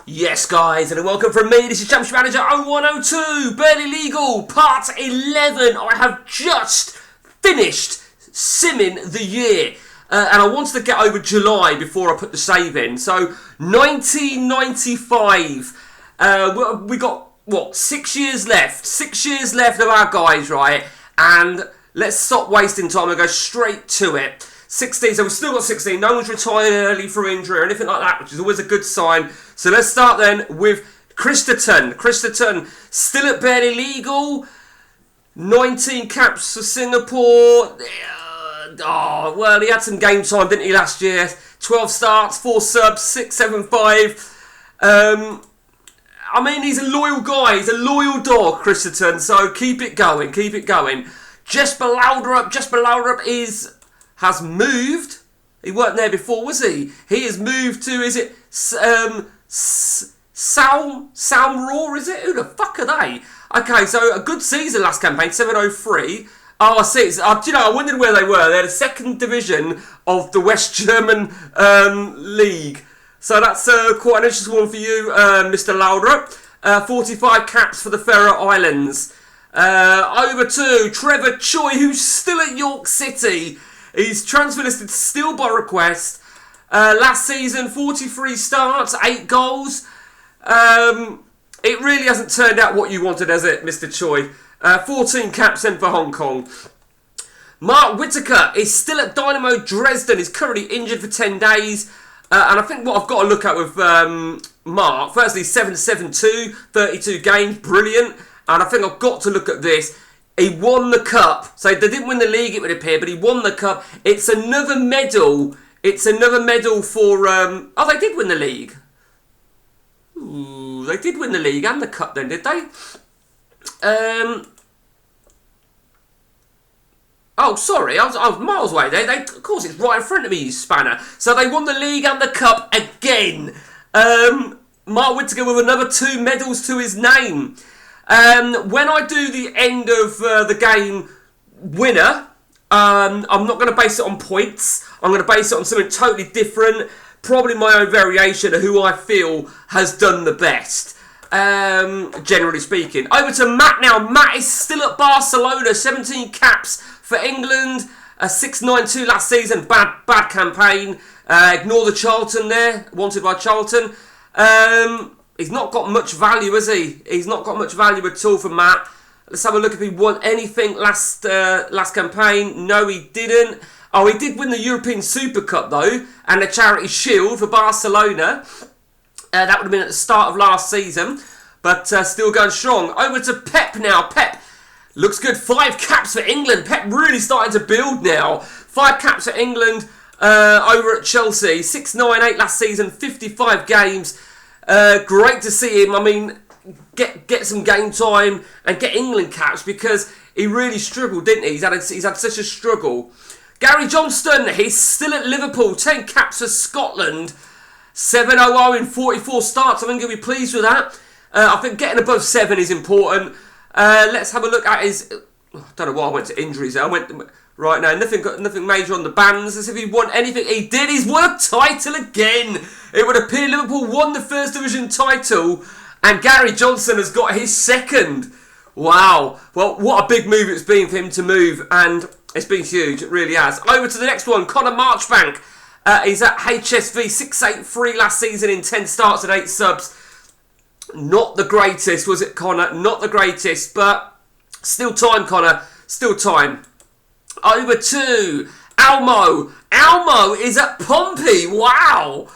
Yes, guys, and welcome from me. This is Championship Manager 0102, Barely Legal, Part 11. I have just finished simming the year, and I wanted to get over July before I put the save in. So, 1995, we got, 6 years left? 6 years left of our guys, right? And let's stop wasting time and go straight to it. 16, so we've still got 16. No one's retired early for injury or anything like that, which is always a good sign. So let's start then with Christerton. Christerton, still at Barely Legal. 19 caps for Singapore. Well, he had some game time, didn't he, last year? 12 starts, 4 subs, 675. I mean, he's a loyal guy. He's a loyal dog, Christerton. So keep it going, keep it going. Jesper Laudrup has moved. He weren't there before, was he? He has moved to, is it Salmraw, is it? Who the fuck are they? Okay, so a good season last campaign, 703. Oh, I see. I wondered where they were. They're the second division of the West German league. So that's quite an interesting one for you, Mr. Laudrup. 45 caps for the Faroe Islands. Over to Trevor Choi, who's still at York City. He's transfer listed still by request. Last season, 43 starts, 8 goals. It really hasn't turned out what you wanted, has it, Mr. Choi? 14 caps in for Hong Kong. Mark Whittaker is still at Dynamo Dresden. He's currently injured for 10 days. And I think what I've got to look at with Mark, firstly, 7-7-2, 32 games, brilliant. And I think I've got to look at this. He won the cup. So they didn't win the league, it would appear, but he won the cup. It's another medal. It's another medal for... they did win the league. Ooh, they did win the league and the cup then, did they? Oh, sorry, I was miles away. Of course, it's right in front of me, you spanner. So they won the league and the cup again. Mark Whittaker with another 2 medals to his name. When I do the end of the game winner, I'm not going to base it on points. I'm going to base it on something totally different. Probably my own variation of who I feel has done the best, generally speaking. Over to Matt now. Matt is still at Barcelona. 17 caps for England. 6-9-2 last season. Bad campaign. Ignore the Charlton there. Wanted by Charlton. He's not got much value, has he? He's not got much value at all for Matt. Let's have a look if he won anything last campaign. No, he didn't. Oh, he did win the European Super Cup, though, and the Charity Shield for Barcelona. That would have been at the start of last season, but still going strong. Over to Pep now. Pep looks good. 5 caps for England. Pep really starting to build now. 5 caps for England over at Chelsea. 6-9-8 last season, 55 games. Great to see him. I mean, get some game time and get England caps because he really struggled, didn't he? He's had such a struggle. Gary Johnston, he's still at Liverpool. 10 caps for Scotland. 7-0-0 in 44 starts. I think he'll be pleased with that. I think getting above 7 is important. Let's have a look at his... I don't know why I went to injuries there. I went... Right now, nothing major on the bands. As if he won anything. He did. He's won a title again. It would appear Liverpool won the First Division title, and Gary Johnson has got his second. Wow. Well, what a big move it's been for him to move, and it's been huge. It really has. Over to the next one. Connor Marchbank. He's at HSV 6-8-3 last season in 10 starts and 8 subs. Not the greatest, was it, Connor? Not the greatest, but still time, Connor. Still time. Over to Almo. Almo is at Pompey. Wow.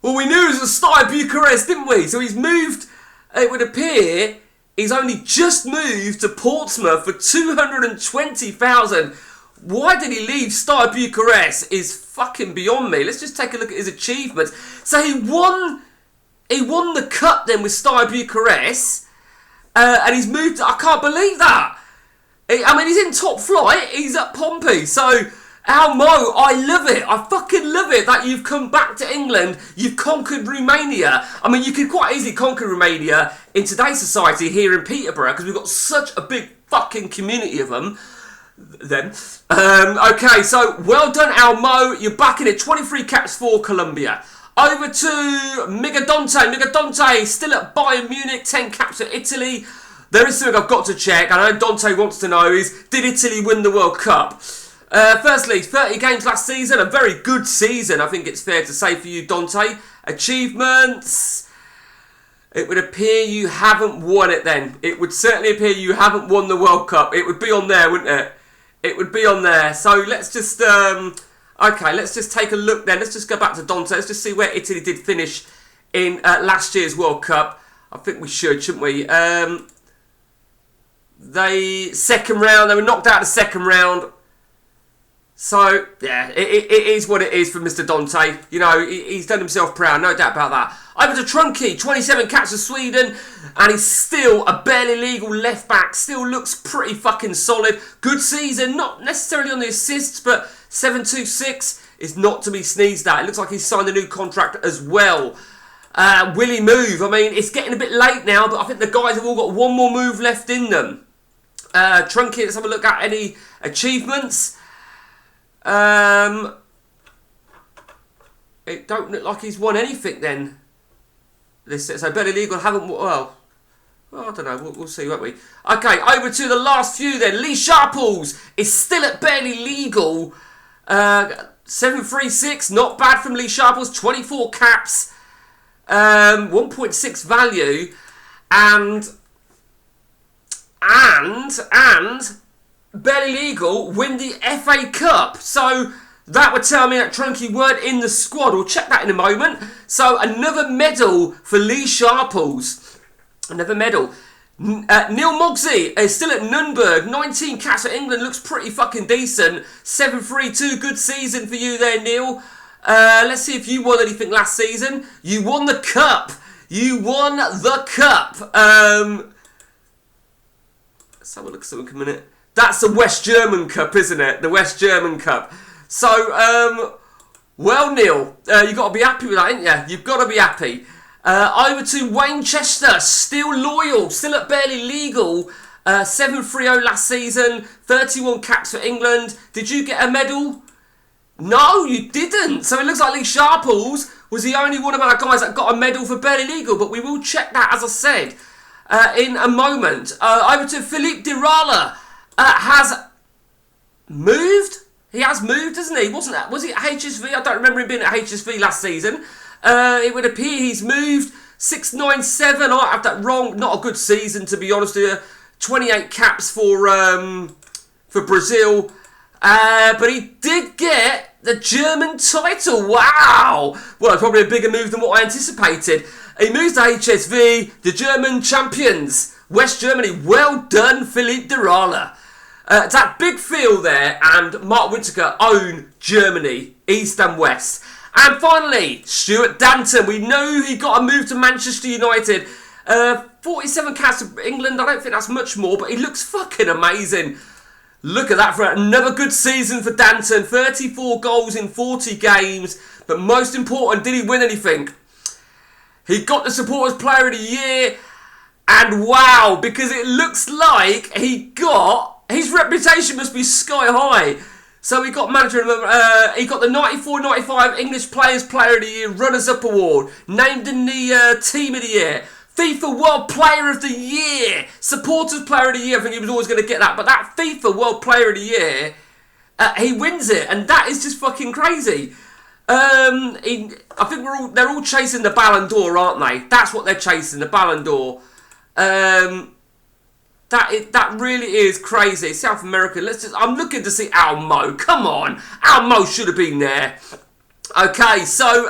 Well, we knew it was the start of Bucharest, didn't we? So he's moved, it would appear, he's only just moved to Portsmouth for 220,000. Why did he leave Start Bucharest is fucking beyond me. Let's just take a look at his achievements. So he won the cup then with Start Bucharest, and he's moved. I can't believe that. I mean, he's in top flight. He's at Pompey. So, Almo, I love it. I fucking love it that you've come back to England. You've conquered Romania. I mean, you could quite easily conquer Romania in today's society here in Peterborough because we've got such a big fucking community of them. Okay, so well done, Almo. You're back in it. 23 caps for Colombia. Over to Migadonte. Migadonte still at Bayern Munich, 10 caps for Italy. There is something I've got to check, and I know Dante wants to know, is did Italy win the World Cup? Firstly, 30 games last season, a very good season, I think it's fair to say for you, Dante. Achievements, it would appear you haven't won it then. It would certainly appear you haven't won the World Cup. It would be on there, wouldn't it? It would be on there. So let's just, okay, let's just take a look then. Let's just go back to Dante. Let's just see where Italy did finish in last year's World Cup. I think we should, shouldn't we? Second round, they were knocked out of the second round. So, yeah, it is what it is for Mr. Dante. You know, he's done himself proud, no doubt about that. Over to Trunky, 27 caps for Sweden, and he's still a barely legal left back. Still looks pretty fucking solid. Good season, not necessarily on the assists, but 726 is not to be sneezed at. It looks like he's signed a new contract as well. Will he move? I mean, it's getting a bit late now, but I think the guys have all got one more move left in them. Trunky, let's have a look at any achievements. It don't look like he's won anything then. So barely legal haven't, well, I don't know, we'll see, won't we? Okay, over to the last few then. Lee Sharples is still at barely legal. 736, not bad from Lee Sharples. 24 caps, 1.6 value, and barely legal win the FA Cup. So that would tell me that Trunky weren't in the squad. We'll check that in a moment. So another medal for Lee Sharples. Another medal. Neil Mogsy is still at Nürnberg. 19 caps for England. Looks pretty fucking decent. 7-3-2. Good season for you there, Neil. Let's see if you won anything last season. You won the cup. You won the cup. Let's have a look at something a minute. That's the West German Cup, isn't it? The West German Cup. So, well, Neil, you've got to be happy with that, ain't you? You've got to be happy. Over to Wayne Chester, still loyal, still at barely legal. 7-3-0 last season, 31 caps for England. Did you get a medal? No, you didn't. So it looks like Lee Sharples was the only one of our guys that got a medal for barely legal, but we will check that, as I said, in a moment. Over to Philippe Dirala. Has moved. He has moved, hasn't he? Was he at HSV? I don't remember him being at HSV last season. It would appear he's moved. 697. I have that wrong. Not a good season, to be honest with you. 28 caps for Brazil. But he did get the German title. Wow. Well, probably a bigger move than what I anticipated. He moves to HSV, the German champions. West Germany. Well done, Philippe Dirala. That big field there, and Mark Whittaker own Germany, East and West. And finally, Stuart Danton. We know he got a move to Manchester United. 47 caps for England. I don't think that's much more, but he looks fucking amazing. Look at that for another good season for Danton. 34 goals in 40 games. But most important, did he win anything? He got the Supporters Player of the Year. And wow, because it looks like he got... His reputation must be sky high. So he got manager. He got the 94-95 English Players Player of the Year Runners-Up Award. Named in the Team of the Year. FIFA World Player of the Year. Supporters Player of the Year. I think he was always going to get that. But that FIFA World Player of the Year, he wins it. And that is just fucking crazy. I think they're all chasing the Ballon d'Or, aren't they? That's what they're chasing, the Ballon d'Or. That really is crazy. South America. I'm looking to see Al Mo. Come on, Al Mo should have been there. Okay, so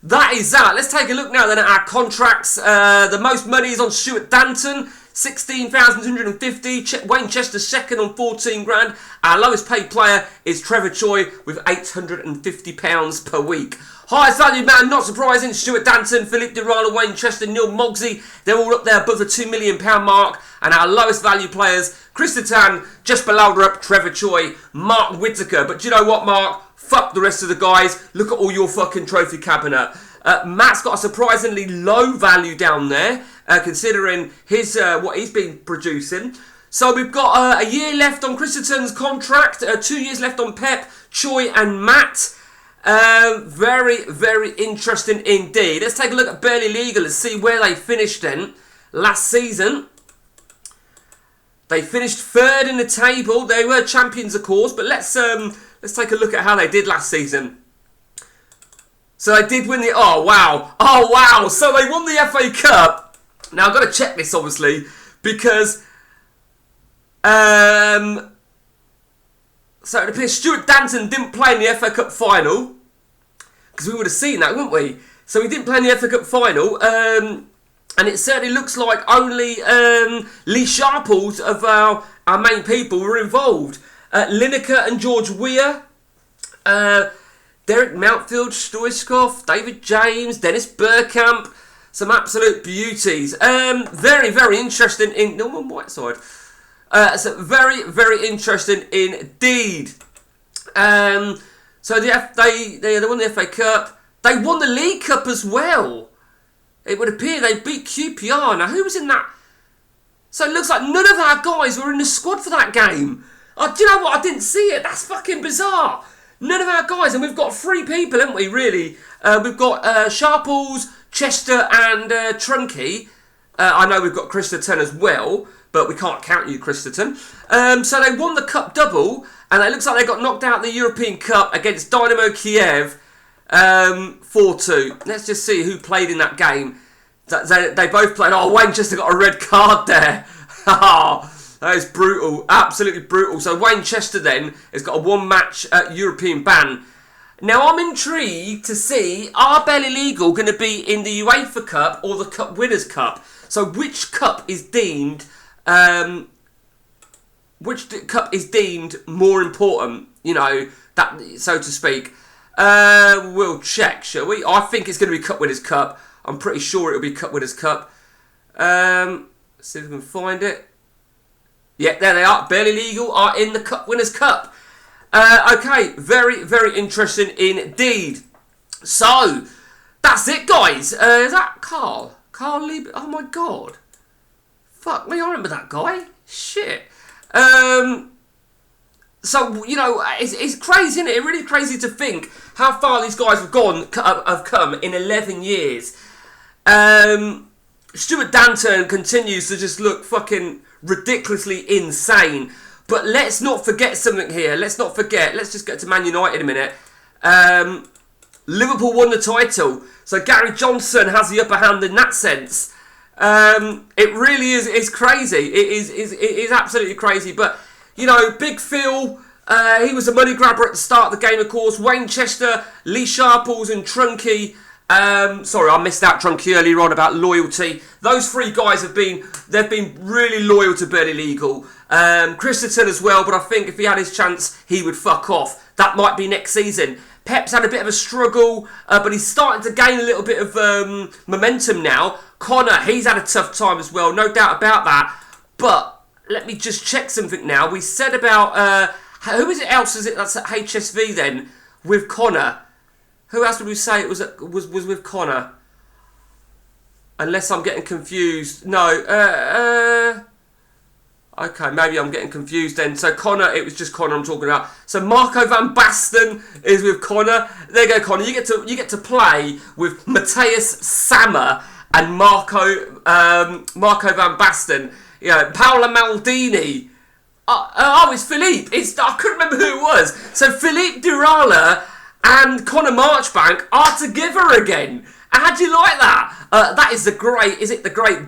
that is that. Let's take a look now then at our contracts. The most money is on Stuart Danton, 16,250. Wayne Chester second on 14 grand. Our lowest paid player is Trevor Choi with £850 per week. Highest valued man, not surprising, Stuart Danton, Philippe Dirala, Wayne Chester, Neil Mogsy. They're all up there above the £2 million mark. And our lowest value players, Chris Tatan, just below up, Trevor Choi, Mark Whittaker. But do you know what, Mark? Fuck the rest of the guys. Look at all your fucking trophy cabinet. Matt's got a surprisingly low value down there, considering his what he's been producing. So we've got a year left on Chris Tatan's contract, 2 years left on Pep, Choi and Matt. Very, very interesting indeed. Let's take a look at Burley Legal and see where they finished then last season. They finished third in the table. They were champions, of course, but let's take a look at how they did last season. So they did win the... Oh, wow. So they won the FA Cup. Now, I've got to check this, obviously, because... So it appears Stuart Danton didn't play in the FA Cup final. Because we would have seen that, wouldn't we? So he didn't play in the FA Cup final. And it certainly looks like only Lee Sharples of our main people were involved. Lineker and George Weir. Derek Mountfield, Stoichkov, David James, Dennis Burkamp. Some absolute beauties. Very, very interesting in... Norman Whiteside. So very, very interesting indeed. So they won the FA Cup. They won the League Cup as well. It would appear they beat QPR. Now, who was in that? So it looks like none of our guys were in the squad for that game. Do you know what? I didn't see it. That's fucking bizarre. None of our guys, and we've got 3 people, haven't we, really? We've got Sharples, Chester and Trunky. I know we've got Christerton as well, but we can't count you, Christerton. So they won the Cup double, and it looks like they got knocked out of the European Cup against Dynamo Kiev 4-2. Let's just see who played in that game. They both played. Oh, Wayne Chester got a red card there. That is brutal. Absolutely brutal. So Wayne Chester then has got a 1-match European ban. Now I'm intrigued to see, are Burley Legal going to be in the UEFA Cup or the Cup Winners' Cup? So which cup is deemed more important, you know, that, so to speak? We'll check, shall we? I think it's going to be Cup Winners' Cup. I'm pretty sure it'll be Cup Winners' Cup. Let's see if we can find it. Yeah, there they are. Burley Legal are in the Cup Winners' Cup. Okay, very, very interesting indeed. So, that's it, guys. Is that Carl? Carl Lieb? Oh my god. Fuck me, I remember that guy. Shit. So, you know, it's crazy, isn't it? It's really crazy to think how far these guys have come in 11 years. Stuart Danton continues to just look fucking ridiculously insane. But let's not forget something here. Let's not forget. Let's just get to Man United in a minute. Liverpool won the title. So Gary Johnson has the upper hand in that sense. It really is crazy. It is absolutely crazy. But, you know, Big Phil, he was a money grabber at the start of the game, of course. Wayne Chester, Lee Sharples and Trunky. Sorry, I missed out Trunky earlier on about loyalty. Those 3 guys they've been really loyal to Burley Legal. Christensen as well, but I think if he had his chance, he would fuck off. That might be next season. Pep's had a bit of a struggle, but he's starting to gain a little bit of momentum now. Connor, he's had a tough time as well, no doubt about that. But let me just check something now. We said about who is it else? Is it that's at HSV then with Connor? Who else would we say it was with Connor? Unless I'm getting confused. No. Okay, maybe I'm getting confused then. So Connor, it was just Connor I'm talking about. So Marco van Basten is with Connor. There you go, Connor. You get to play with Matthias Sammer and Marco van Basten. You know, Paolo Maldini. It's Philippe. I couldn't remember who it was. So Philippe Durala and Connor Marchbank are together again. How do you like that? That is the great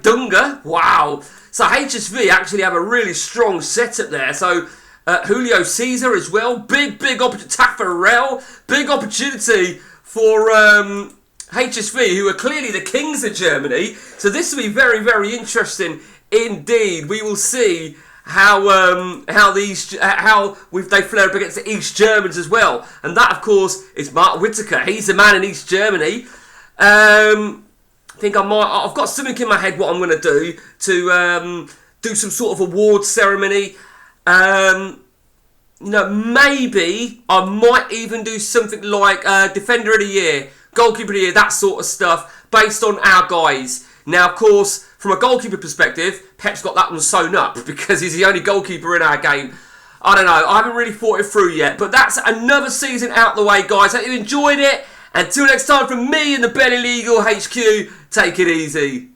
Dunga? Wow. So HSV actually have a really strong setup there. So Julio Caesar as well. Big opportunity. Taffarel. Big opportunity for HSV, who are clearly the kings of Germany. So this will be very, very interesting indeed. We will see how they flare up against the East Germans as well. And that, of course, is Mark Whittaker. He's the man in East Germany. I think I've got something in my head what I'm going to do to do some sort of award ceremony. You know, maybe I might even do something like Defender of the Year, Goalkeeper of the Year, that sort of stuff, based on our guys. Now, of course, from a goalkeeper perspective, Pep's got that one sewn up because he's the only goalkeeper in our game. I don't know. I haven't really thought it through yet. But that's another season out the way, guys. Hope you enjoyed it. Until next time from me and the Belly Legal HQ, take it easy.